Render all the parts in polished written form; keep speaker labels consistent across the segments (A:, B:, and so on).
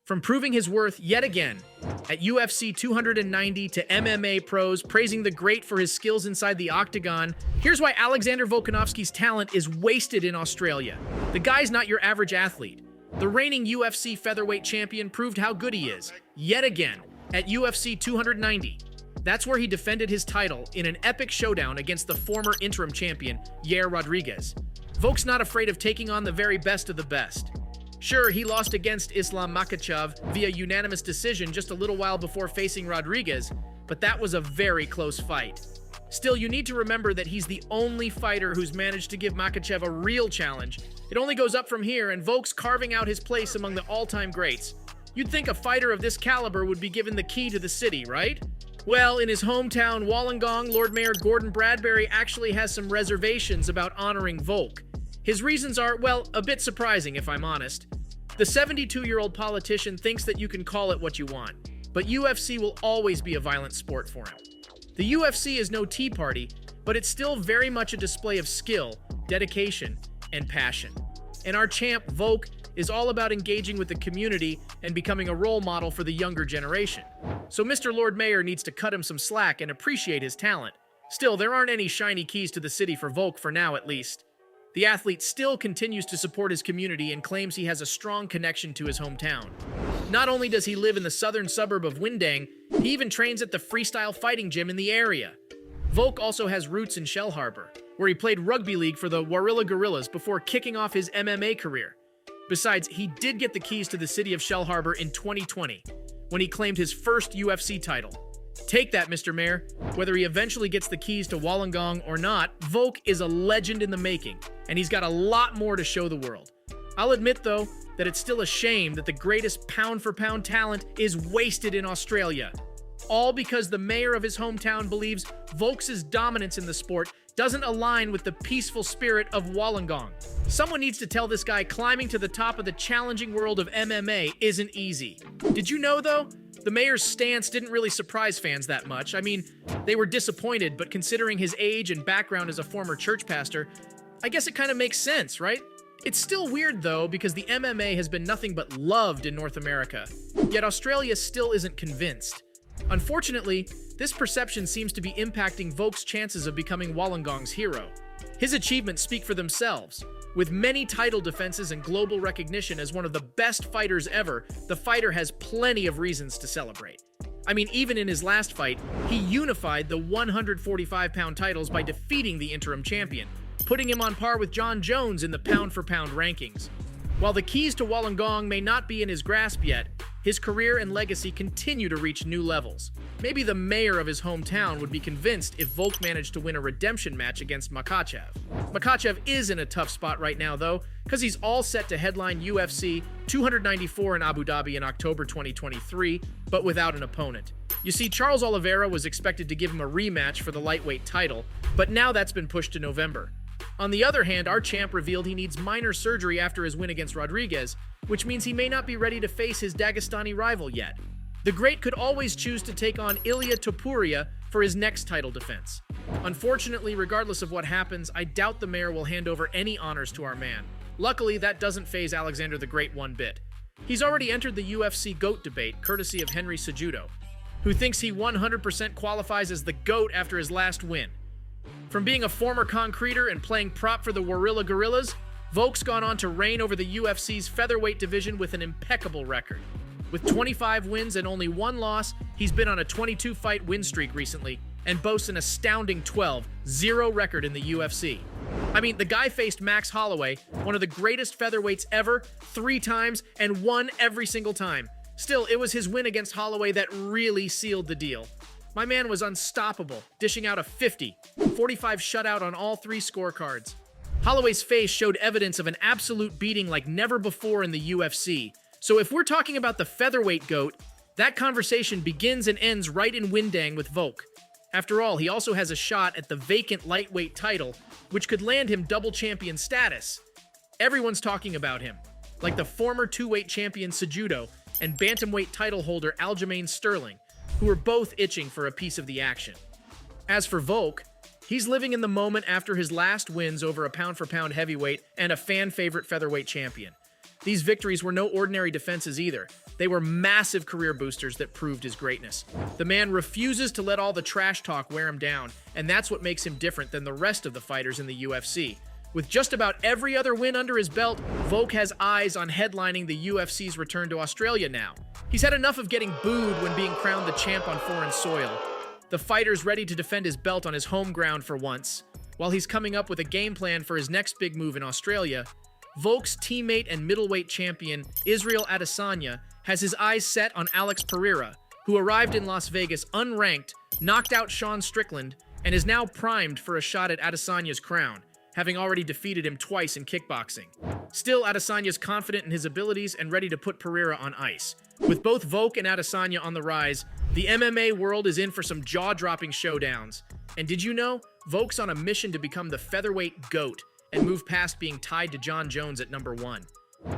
A: From proving his worth yet again at UFC 290 to MMA pros praising the great for his skills inside the octagon, here's why Alexander Volkanovski's talent is wasted in Australia. The guy's not your average athlete. The reigning UFC featherweight champion proved how good he is, yet again, at UFC 290. That's where he defended his title in an epic showdown against the former interim champion, Yair Rodriguez. Volk's not afraid of taking on the very best of the best. Sure, he lost against Islam Makhachev via unanimous decision just a little while before facing Rodriguez, but that was a very close fight. Still, you need to remember that he's the only fighter who's managed to give Makhachev a real challenge. It only goes up from here, and Volk's carving out his place among the all-time greats. You'd think a fighter of this caliber would be given the key to the city, right? Well, in his hometown, Wollongong, Lord Mayor Gordon Bradbury actually has some reservations about honoring Volk. His reasons are, well, a bit surprising if I'm honest. The 72-year-old politician thinks that you can call it what you want, but UFC will always be a violent sport for him. The UFC is no tea party, but it's still very much a display of skill, dedication, and passion. And our champ, Volk, is all about engaging with the community and becoming a role model for the younger generation. So Mr. Lord Mayor needs to cut him some slack and appreciate his talent. Still, there aren't any shiny keys to the city for Volk for now at least. The athlete still continues to support his community and claims he has a strong connection to his hometown. Not only does he live in the southern suburb of Windang, he even trains at the freestyle fighting gym in the area. Volk also has roots in Shellharbour, where he played rugby league for the Warilla Gorillas before kicking off his MMA career. Besides, he did get the keys to the city of Shellharbour in 2020, when he claimed his first UFC title. Take that, Mr. Mayor. Whether he eventually gets the keys to Wollongong or not, Volk is a legend in the making, and he's got a lot more to show the world. I'll admit, though, that it's still a shame that the greatest pound-for-pound talent is wasted in Australia. All because the mayor of his hometown believes Volk's dominance in the sport doesn't align with the peaceful spirit of Wollongong. Someone needs to tell this guy climbing to the top of the challenging world of MMA isn't easy. Did you know, though? The mayor's stance didn't really surprise fans that much. I mean, they were disappointed, but considering his age and background as a former church pastor, I guess it kind of makes sense, right? It's still weird, though, because the MMA has been nothing but loved in North America, yet Australia still isn't convinced. Unfortunately, this perception seems to be impacting Volk's chances of becoming Wollongong's hero. His achievements speak for themselves. With many title defenses and global recognition as one of the best fighters ever, the fighter has plenty of reasons to celebrate. I mean, even in his last fight, he unified the 145-pound titles by defeating the interim champion, putting him on par with John Jones in the pound-for-pound rankings. While the keys to Wollongong may not be in his grasp yet, his career and legacy continue to reach new levels. Maybe the mayor of his hometown would be convinced if Volk managed to win a redemption match against Makhachev. Makhachev is in a tough spot right now, though, because he's all set to headline UFC 294 in Abu Dhabi in October 2023, but without an opponent. You see, Charles Oliveira was expected to give him a rematch for the lightweight title, but now that's been pushed to November. On the other hand, our champ revealed he needs minor surgery after his win against Rodriguez, which means he may not be ready to face his Dagestani rival yet. The great could always choose to take on Ilia Topuria for his next title defense. Unfortunately, regardless of what happens, I doubt the mayor will hand over any honors to our man. Luckily, that doesn't faze Alexander the Great one bit. He's already entered the UFC GOAT debate, courtesy of Henry Cejudo, who thinks he 100% qualifies as the GOAT after his last win. From being a former concreter and playing prop for the Warilla Gorillas, Volk's gone on to reign over the UFC's featherweight division with an impeccable record. With 25 wins and only one loss, he's been on a 22-fight win streak recently and boasts an astounding 12-0 record in the UFC. I mean, the guy faced Max Holloway, one of the greatest featherweights ever, 3 times and won every single time. Still, it was his win against Holloway that really sealed the deal. My man was unstoppable, dishing out a 45 shutout on all 3 scorecards. Holloway's face showed evidence of an absolute beating like never before in the UFC. So if we're talking about the featherweight GOAT, that conversation begins and ends right in Windang with Volk. After all, he also has a shot at the vacant lightweight title, which could land him double champion status. Everyone's talking about him, like the former 2-weight champion Cejudo and bantamweight title holder Aljamain Sterling, who are both itching for a piece of the action. As for Volk, he's living in the moment after his last wins over a pound-for-pound heavyweight and a fan-favorite featherweight champion. These victories were no ordinary defenses either. They were massive career boosters that proved his greatness. The man refuses to let all the trash talk wear him down, and that's what makes him different than the rest of the fighters in the UFC. With just about every other win under his belt, Volk has eyes on headlining the UFC's return to Australia now. He's had enough of getting booed when being crowned the champ on foreign soil. The fighter's ready to defend his belt on his home ground for once. While he's coming up with a game plan for his next big move in Australia, Volk's teammate and middleweight champion, Israel Adesanya, has his eyes set on Alex Pereira, who arrived in Las Vegas unranked, knocked out Sean Strickland, and is now primed for a shot at Adesanya's crown, having already defeated him twice in kickboxing. Still, Adesanya's confident in his abilities and ready to put Pereira on ice. With both Volk and Adesanya on the rise, the MMA world is in for some jaw-dropping showdowns. And did you know, Volk's on a mission to become the featherweight GOAT and move past being tied to John Jones at number 1.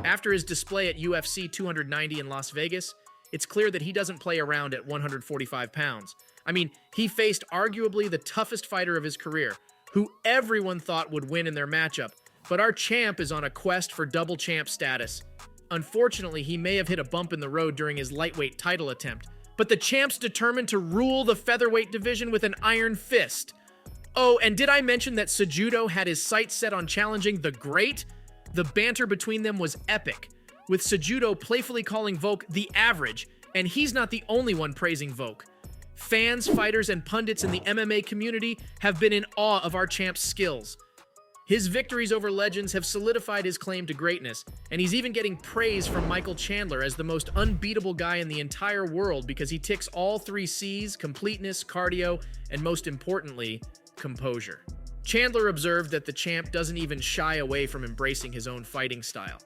A: After his display at UFC 290 in Las Vegas, it's clear that he doesn't play around at 145 pounds. I mean, he faced arguably the toughest fighter of his career, who everyone thought would win in their matchup, but our champ is on a quest for double champ status. Unfortunately, he may have hit a bump in the road during his lightweight title attempt, but the champ's determined to rule the featherweight division with an iron fist. Oh, and did I mention that Cejudo had his sights set on challenging the Great? The banter between them was epic, with Cejudo playfully calling Volk the average, and he's not the only one praising Volk. Fans, fighters, and pundits in the MMA community have been in awe of our champ's skills. His victories over legends have solidified his claim to greatness, and he's even getting praise from Michael Chandler as the most unbeatable guy in the entire world because he ticks all 3 C's: completeness, cardio, and most importantly, composure. Chandler observed that the champ doesn't even shy away from embracing his own fighting style,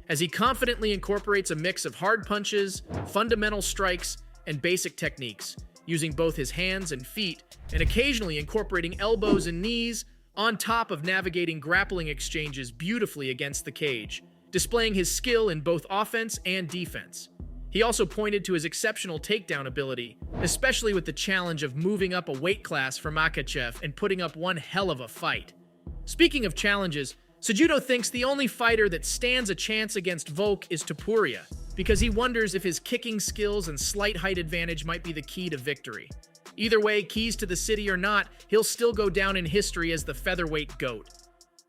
A: as he confidently incorporates a mix of hard punches, fundamental strikes, and basic techniques, using both his hands and feet, and occasionally incorporating elbows and knees, on top of navigating grappling exchanges beautifully against the cage, displaying his skill in both offense and defense. He also pointed to his exceptional takedown ability, especially with the challenge of moving up a weight class for Makhachev and putting up one hell of a fight. Speaking of challenges, Cejudo thinks the only fighter that stands a chance against Volk is Topuria, because he wonders if his kicking skills and slight height advantage might be the key to victory. Either way, keys to the city or not, he'll still go down in history as the featherweight GOAT.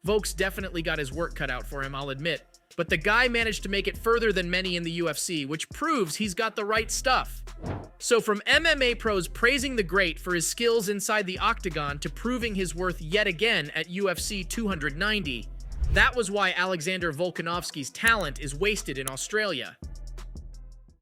A: Volk's definitely got his work cut out for him, I'll admit, but the guy managed to make it further than many in the UFC, which proves he's got the right stuff. So from MMA pros praising the Great for his skills inside the octagon to proving his worth yet again at UFC 290, that was why Alexander Volkanovski's talent is wasted in Australia.